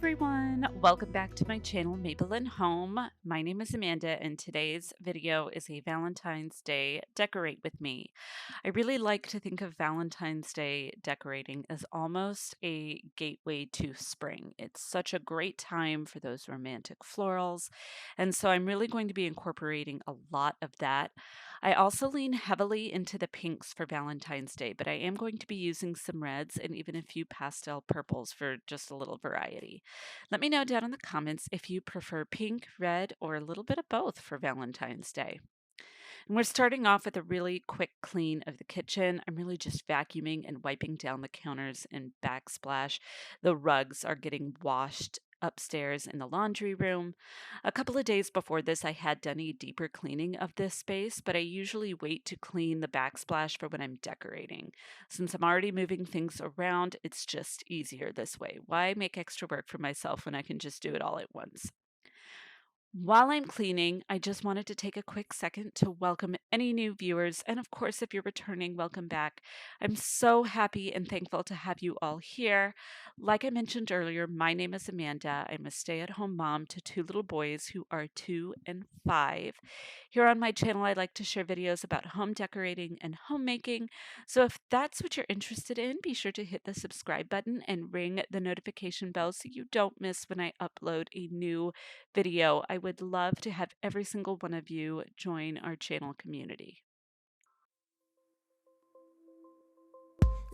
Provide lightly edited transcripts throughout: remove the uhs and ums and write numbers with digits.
everyone, welcome back to my channel Maple and Home. My name is Amanda and today's video is a Valentine's Day decorate with me. I really like to think of Valentine's Day decorating as almost a gateway to spring. It's such a great time for those romantic florals, and so I'm really going to be incorporating a lot of that. I also lean heavily into the pinks for Valentine's Day, but I am going to be using some reds and even a few pastel purples for just a little variety. Let me know down in the comments if you prefer pink, red, or a little bit of both for Valentine's Day. And we're starting off with a really quick clean of the kitchen. I'm really just vacuuming and wiping down the counters and backsplash. The rugs are getting washed upstairs in the laundry room. A couple of days before this, I had done a deeper cleaning of this space, but I usually wait to clean the backsplash for when I'm decorating. Since I'm already moving things around, it's just easier this way. Why make extra work for myself when I can just do it all at once? While I'm cleaning, I just wanted to take a quick second to welcome any new viewers. And of course, if you're returning, welcome back. I'm so happy and thankful to have you all here. Like I mentioned earlier, my name is Amanda. I'm a stay at home mom to two little boys who are 2 and 5. Here on my channel, I like to share videos about home decorating and homemaking. So if that's what you're interested in, be sure to hit the subscribe button and ring the notification bell so you don't miss when I upload a new video. I would love to have every single one of you join our channel community.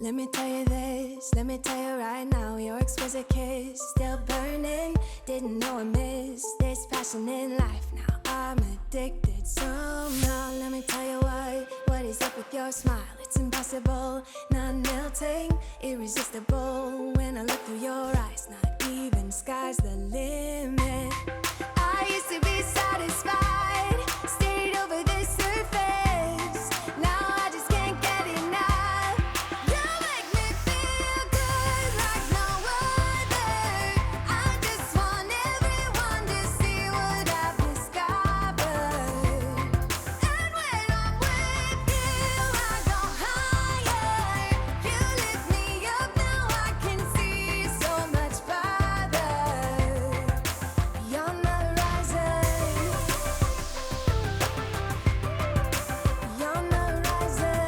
Let me tell you this, let me tell you right now, your exquisite kiss still burning. Didn't know I missed this passion in life. Now I'm addicted somehow. Let me tell you what is up with your smile? It's impossible, not melting, irresistible. When I look through your eyes, not even sky's the limit. I used to be satisfied, stayed over the surface. Now I just can't get enough. You make me feel good like no other. I just want everyone to see what I've discovered. And when I'm with you, I go higher. You lift me up, now I can see so much farther. Beyond the horizon, beyond the horizon.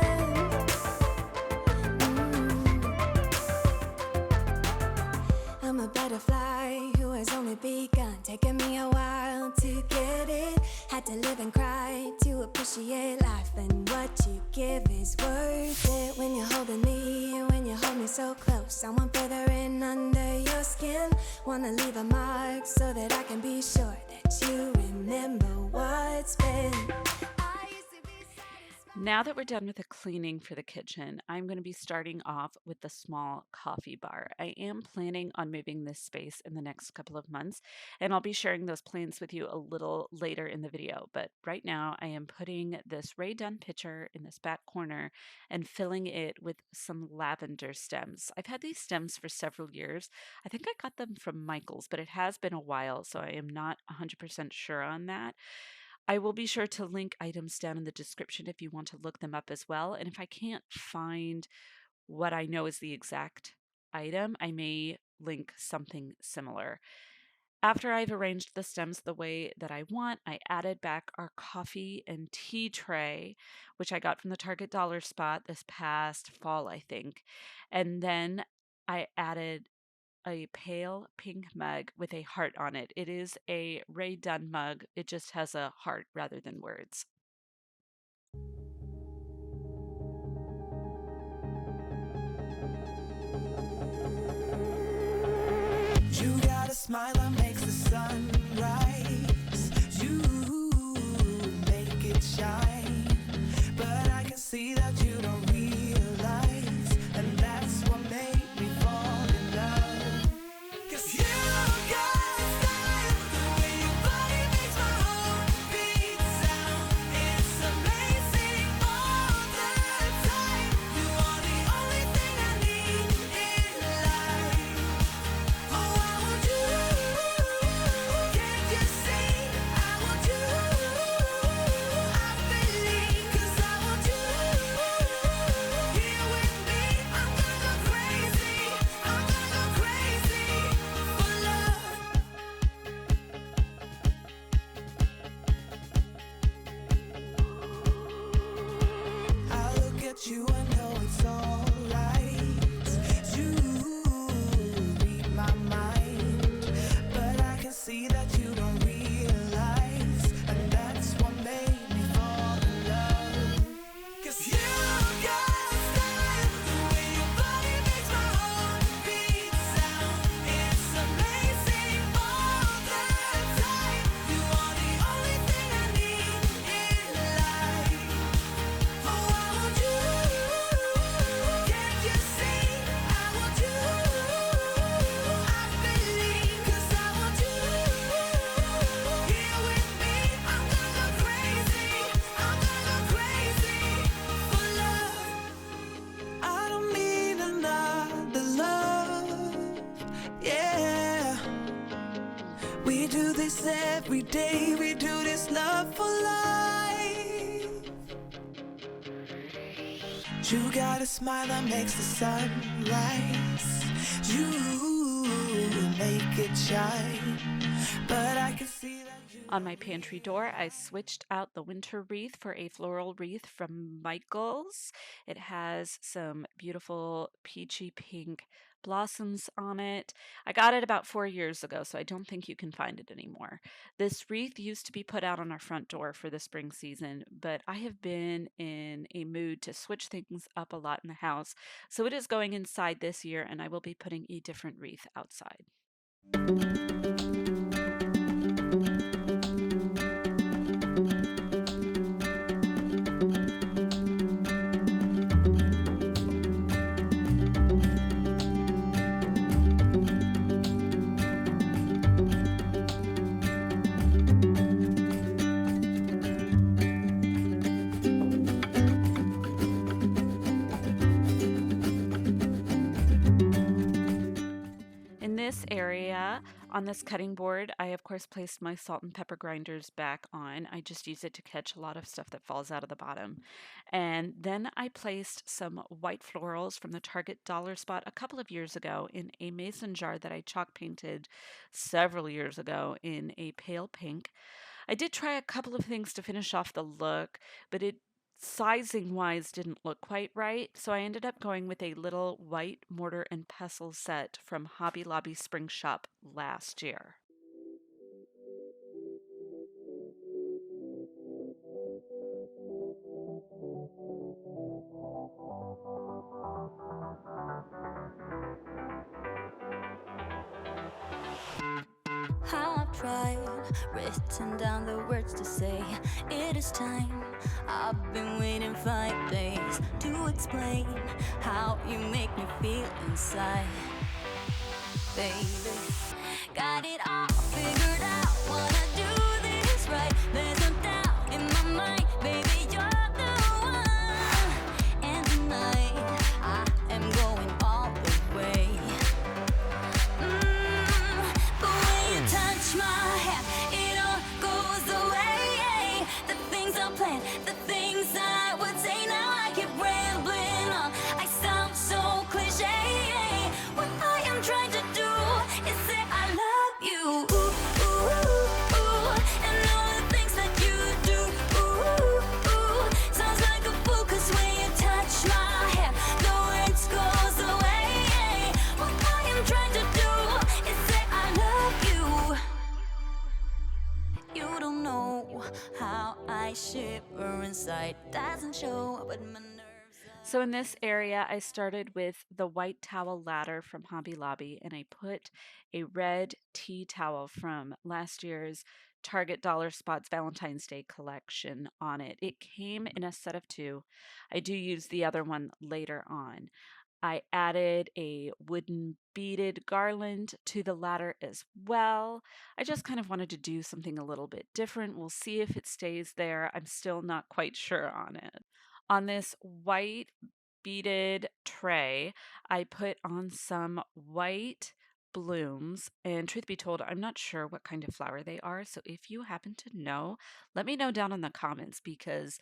I'm a butterfly who has only begun, taking me a while to get it. Had to live and cry to appreciate life, and what you give is worth it. When you're holding me, when you hold me so close, I want further in under your skin. Wanna leave a mark so that I can be sure that you remember what's been. I used to be satisfied. Now that we're done with the cleaning for the kitchen, I'm going to be starting off with the small coffee bar. I am planning on moving this space in the next couple of months, and I'll be sharing those plans with you a little later in the video. But right now, I am putting this Ray Dunn pitcher in this back corner and filling it with some lavender stems. I've had these stems for several years. I think I got them from Michael's, but it has been a while, so I am not 100% sure on that. I will be sure to link items down in the description if you want to look them up as well. And if I can't find what I know is the exact item, I may link something similar. After I've arranged the stems the way that I want, I added back our coffee and tea tray, which I got from the Target dollar spot this past fall, I think. And then I added a pale pink mug with a heart on it. It is a Ray Dunn mug. It just has a heart rather than words. You got a smile that makes the sun rise. You make it shine. But I can see that you don't realize, and that's what made me fall in love. 'Cause you got style, the way your body makes my heart beat sound. It's amazing all the time. You are the only thing I need in life. Oh, I want you. at you, I know it's alright. You read my mind, but I can see that you don't realize, and that's what made me fall in love. 'Cause you got style, the way your body makes my heart beat sound. It's amazing all the time. You are the only thing I need in life. Oh, I want you. Can't you see? I want you. I believe, 'cause I want you. Here with me, I'm gonna go crazy. I'm gonna go crazy for love. I don't need another love. Yeah. We do this every day. We do this love for life. You got a smile that makes the sun rise. You make it shine. But I can see that you On my pantry door, I switched out the winter wreath for a floral wreath from Michael's. It has some beautiful peachy pink blossoms on it. I got it about 4 years ago, so I don't think you can find it anymore. This wreath used to be put out on our front door for the spring season, but I have been in a mood to switch things up a lot in the house, so it is going inside this year, and I will be putting a different wreath outside. In this area, on this cutting board, I of course placed my salt and pepper grinders back on. I just use it to catch a lot of stuff that falls out of the bottom. And then I placed some white florals from the Target dollar spot a couple of years ago in a mason jar that I chalk painted several years ago in a pale pink. I did try a couple of things to finish off the look, but it sizing wise didn't look quite right, so I ended up going with a little white mortar and pestle set from Hobby Lobby Spring Shop last year. How I've tried, written down the words to say. It is time. I've been waiting 5 days to explain how you make me feel inside. Baby, got it all figured out. Wanna do this right. There's no doubt in my mind, baby, you're the one. And tonight, I am going all the way. The way you touch my hand, it all goes away. The things I planned, the things I would say, now I keep rambling on. I sound so cliche. What I am trying to do is say I love you. Ooh, ooh, ooh, and all the things that you do. Ooh, ooh, sounds like a fool, 'cause when you touch my hand, the words goes away. What I am trying to do is say I love you. You don't know how I shiver inside. Doesn't show, but my nerves are. So in this area, I started with the white towel ladder from Hobby Lobby, and I put a red tea towel from last year's Target Dollar Spots Valentine's Day collection on it. It came in a set of 2. I do use the other one later on. I added a wooden beaded garland to the ladder as well. I just kind of wanted to do something a little bit different. We'll see if it stays there. I'm still not quite sure on it. On this white beaded tray, I put on some white blooms, and truth be told, I'm not sure what kind of flower they are. So if you happen to know, let me know down in the comments, because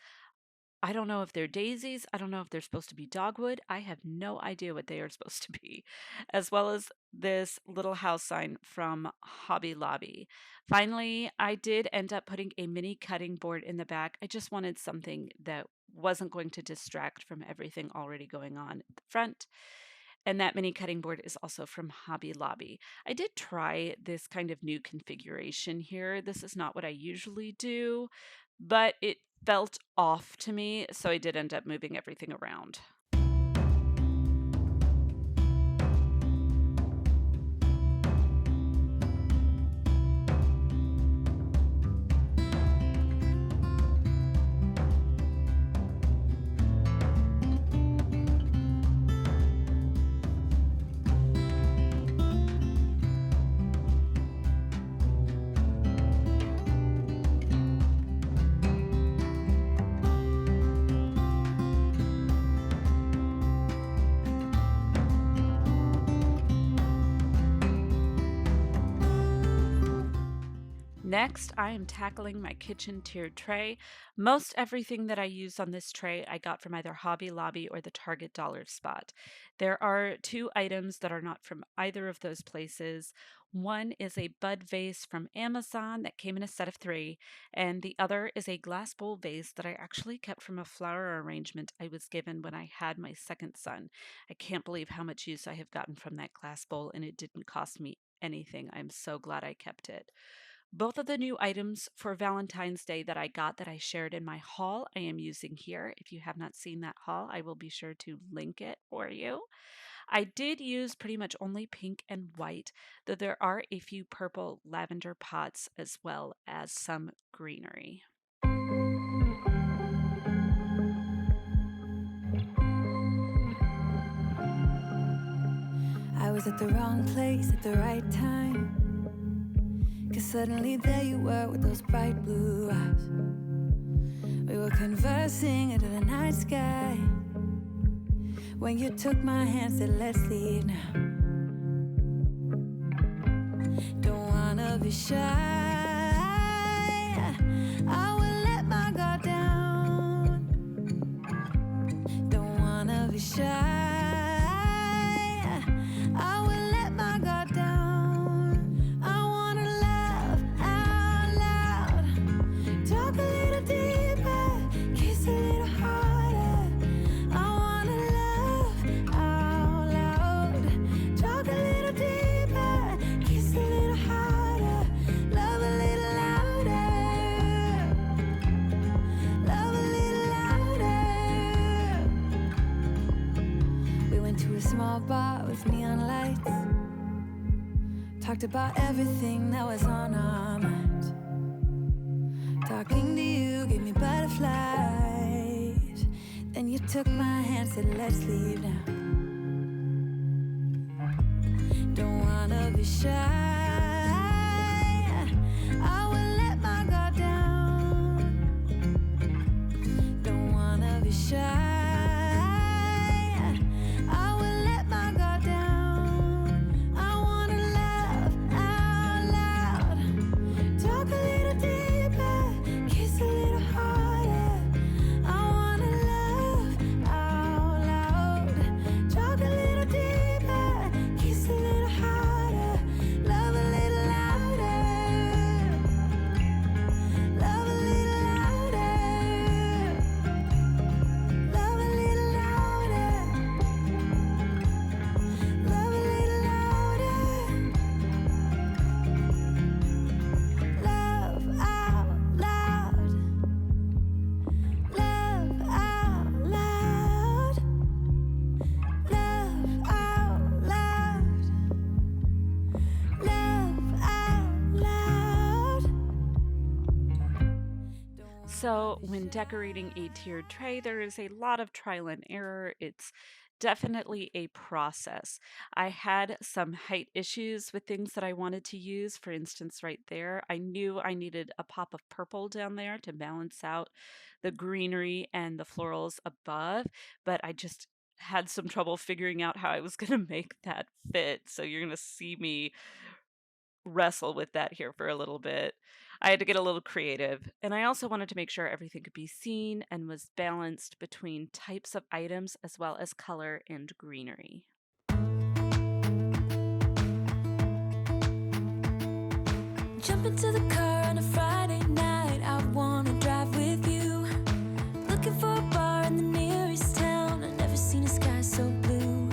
I don't know if they're daisies. I don't know if they're supposed to be dogwood. I have no idea what they are supposed to be, as well as this little house sign from Hobby Lobby. Finally, I did end up putting a mini cutting board in the back. I just wanted something that wasn't going to distract from everything already going on at the front. And that mini cutting board is also from Hobby Lobby. I did try this kind of new configuration here. This is not what I usually do, but it felt off to me, so I did end up moving everything around. Next, I am tackling my kitchen tiered tray. Most everything that I use on this tray I got from either Hobby Lobby or the Target Dollar Spot. There are two items that are not from either of those places. One is a bud vase from Amazon that came in a set of three, and the other is a glass bowl vase that I actually kept from a flower arrangement I was given when I had my second son. I can't believe how much use I have gotten from that glass bowl, and it didn't cost me anything. I'm so glad I kept it. Both of the new items for Valentine's Day that I got that I shared in my haul, I am using here. If you have not seen that haul, I will be sure to link it for you. I did use pretty much only pink and white, though there are a few purple lavender pots as well as some greenery. I was at the wrong place at the right time. 'Cause suddenly there you were with those bright blue eyes. We were conversing into the night sky when you took my hand, said let's leave now. Don't wanna be shy, I will let my guard down. Don't wanna be shy, I will let my guard down. I wanna laugh out loud, talk a little deeper, kiss a little harder. I wanna laugh out loud, talk a little deeper, kiss a little harder, love a little louder, love a little louder. We went to a small bar with neon lights, talked about everything that was on our minds. Talking to you gave me butterflies. Then you took my hand, said let's leave now. Don't wanna be shy, I will let my guard down. Don't wanna be shy, I will let my guard down. I wanna laugh out loud, talk a little deeper, kiss a little harder. I wanna laugh out loud, talk a little deeper, kiss a little harder, love a little louder, love a little louder, love a little louder, love a little louder, love out loud, love out loud, love out loud, love out loud. So, when decorating a tiered tray, there is a lot of trial and error. It's definitely a process. I had some height issues with things that I wanted to use. For instance, right there, I knew I needed a pop of purple down there to balance out the greenery and the florals above, but I just had some trouble figuring out how I was going to make that fit. So, you're going to see me wrestle with that here for a little bit. I had to get a little creative, and I also wanted to make sure everything could be seen and was balanced between types of items as well as color and greenery. Jump into the car on a Friday night. I wanna drive with you. Looking for a bar in the nearest town. I've never seen a sky so blue.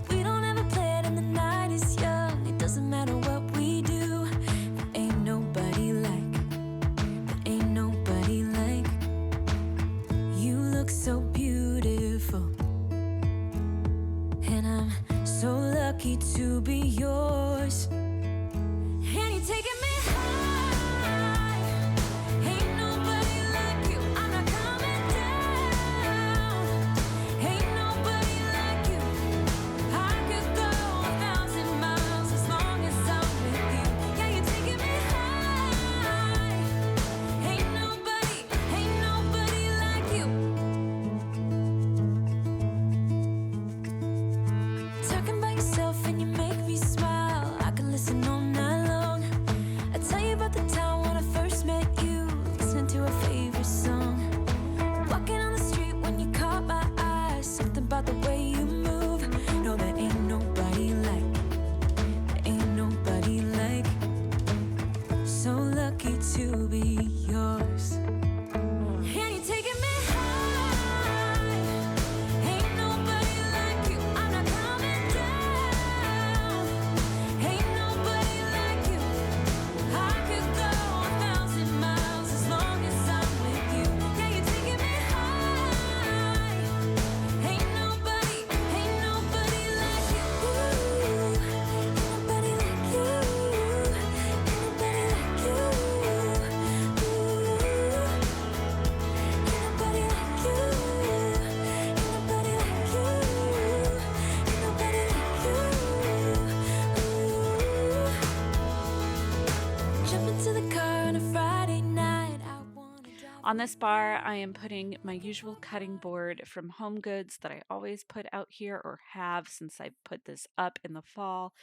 We don't have a plan and the night is young. It doesn't matter what we do. There ain't nobody like, there ain't nobody like. You look so beautiful. And I'm so lucky to be yours. And you're taking me high. Ain't nobody like you. I'm not coming down. Ain't nobody like you. I could go 1,000 miles as long as I'm with you. Yeah, you're taking me high. Ain't nobody like you. Talking by yourself and you make me smile. I can listen all night long. I tell you about the time when I first met you, listening to our favorite song. Walking on the street when you caught my eyes, something about the way you move. No, there ain't nobody like, there ain't nobody like. So lucky to be yours. And you're taking me high. Ain't nobody like you. I'm not coming down. Ain't nobody like you. I could go 1,000 miles as long as I'm with you. Yeah, you're taking me high. Ain't nobody like you. Ain't nobody like you. Ain't nobody like you. Ain't nobody like you. Ain't nobody like you. Ain't nobody like you. Jump into the car on a Friday night. I wanna drive. On this bar, I am putting my usual cutting board from Home Goods that I always put out here or have since I put this up in the fall.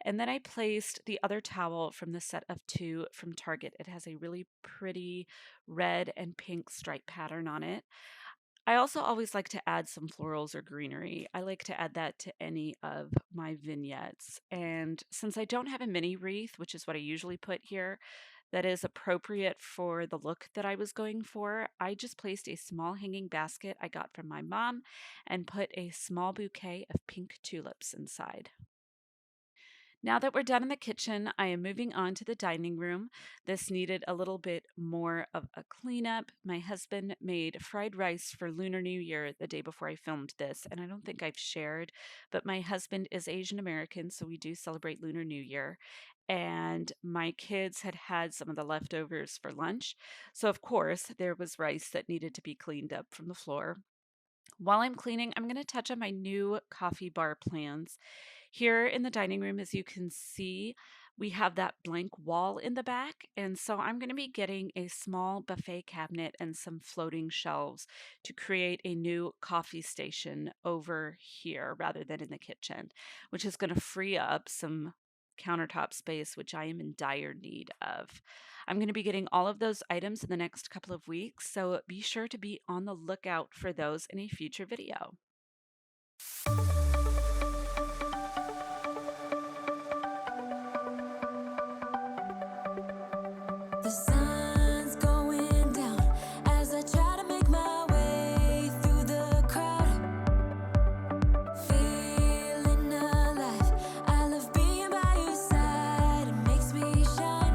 And then I placed the other towel from the set of two from Target. It has a really pretty red and pink stripe pattern on it. I also always like to add some florals or greenery. I like to add that to any of my vignettes. And since I don't have a mini wreath, which is what I usually put here, that is appropriate for the look that I was going for, I just placed a small hanging basket I got from my mom and put a small bouquet of pink tulips inside. Now that we're done in the kitchen, I am moving on to the dining room. This needed a little bit more of a cleanup. My husband made fried rice for Lunar New Year the day before I filmed this, and I don't think I've shared, but my husband is Asian American, so we do celebrate Lunar New Year. And my kids had had some of the leftovers for lunch. So, of course, there was rice that needed to be cleaned up from the floor. While I'm cleaning, I'm going to touch on my new coffee bar plans. Here in the dining room, as you can see, we have that blank wall in the back. And so I'm going to be getting a small buffet cabinet and some floating shelves to create a new coffee station over here rather than in the kitchen, which is going to free up some countertop space, which I am in dire need of. I'm going to be getting all of those items in the next couple of weeks, so be sure to be on the lookout for those in a future video. The sun's going down as I try to make my way through the crowd. Feeling alive. I love being by your side. It makes me shine.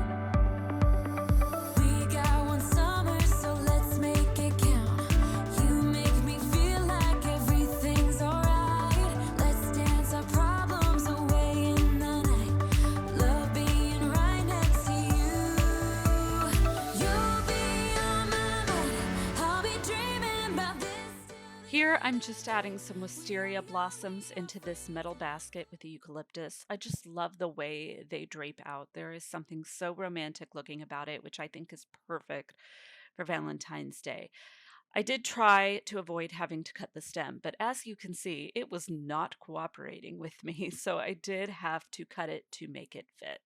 We got one summer, so let's make it count. You make me feel like everything's alright. Let's dance our problems away in the night. Love being right next to you. You'll be on my mind. I'll be dreaming about this. Here, I'm just adding some wisteria blossoms into this metal basket with the eucalyptus. I just love the way they drape out. There is something so romantic looking about it, which I think is perfect for Valentine's Day. I did try to avoid having to cut the stem, but as you can see, it was not cooperating with me, so I did have to cut it to make it fit.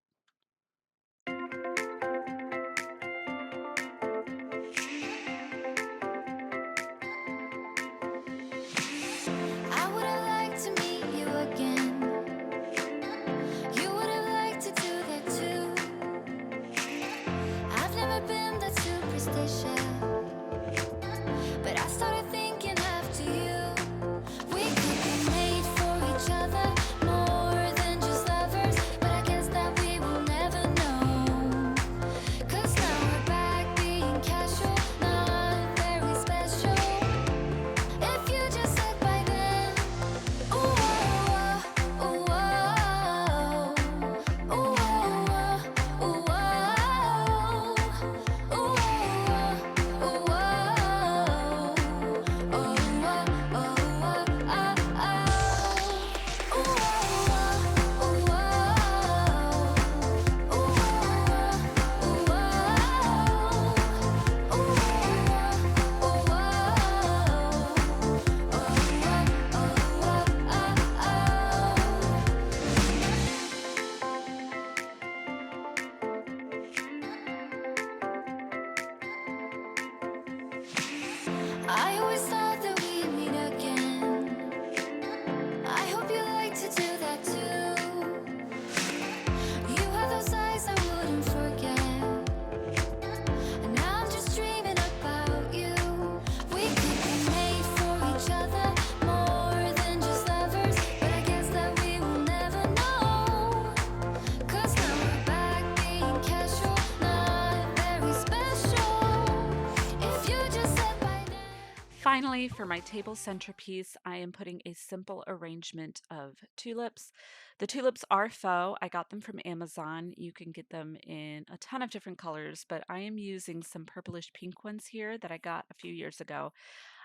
finally, for my table centerpiece, I am putting a simple arrangement of tulips. The tulips are faux. I got them from Amazon. You can get them in a ton of different colors, but I am using some purplish pink ones here that I got a few years ago.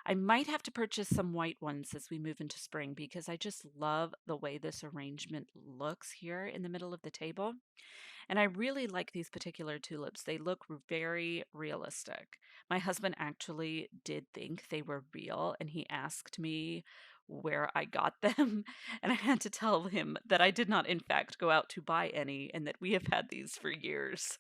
I might have to purchase some white ones as we move into spring because I just love the way this arrangement looks here in the middle of the table. And I really like these particular tulips. They look very realistic. My husband actually did think they were real, and he asked me where I got them. And I had to tell him that I did not, in fact, go out to buy any and that we have had these for years.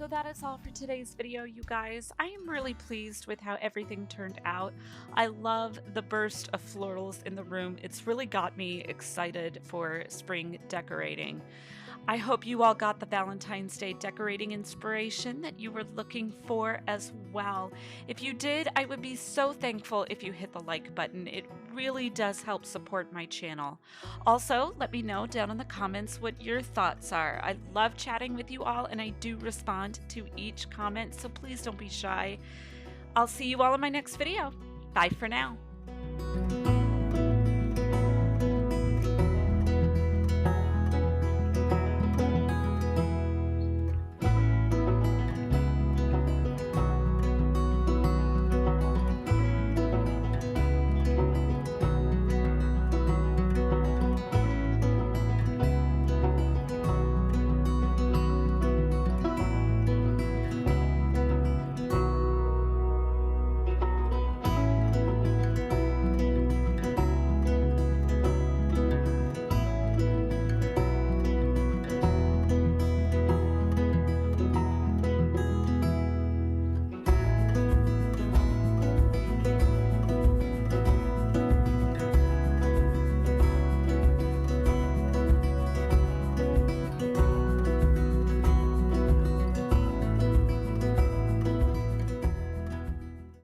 So that is all for today's video, you guys. I am really pleased with how everything turned out. I love the burst of florals in the room. It's really got me excited for spring decorating. I hope you all got the Valentine's Day decorating inspiration that you were looking for as well. If you did, I would be so thankful if you hit the like button. It really does help support my channel. Also, let me know down in the comments what your thoughts are. I love chatting with you all and I do respond to each comment, so please don't be shy. I'll see you all in my next video. Bye for now.